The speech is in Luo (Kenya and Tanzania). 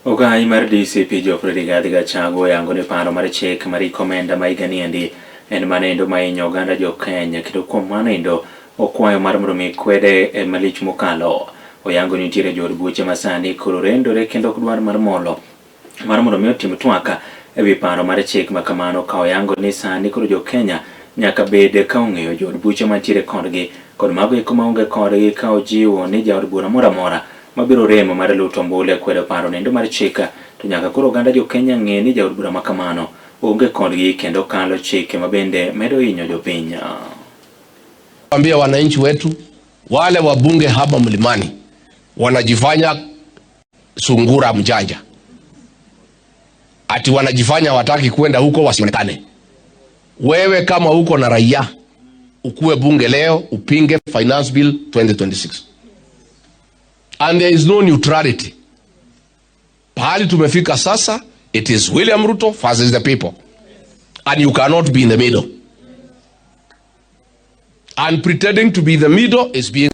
Ogai mar DCP Jofredi Gachagua yango ne paro mar chik mari komenda maiganiendi en manendo mainyo oganda jo Kenya kendo kuom manendo okwayo mar mondo mi Kwed e malich mokalo oyango nitiere jod buche masani koro rendore kendo dwar mar molo mar mondo mi otim twaka ewi paro mar chik makamano ka oyango ni sani koro jo Kenya nyaka bed ka ong'eyo jod buche mantiere kodgi kod mago eko maonge kodgi ka ojiwo ni jaod bura moro amora mabiro remo mar luto mbule kwedo paro nendo mar chika to nyaka koro oganda jo Kenya ng'e ni jaod bura makamano onge kodgi kendo kalo chike mabende medo hinyo jopiny. Ambia wananchi wetu wale wabunge hapa mlimani wanajifanya sungura mjanja, ati wanajifanya wataki kwenda huko wasionekane. Wewe kama uko na raia ukuwe bunge leo upinge finance bill 2026, and there is no neutrality. Pahali tumefika sasa, it is William Ruto versus the people, and you cannot be in the middle. And pretending to be the middle is being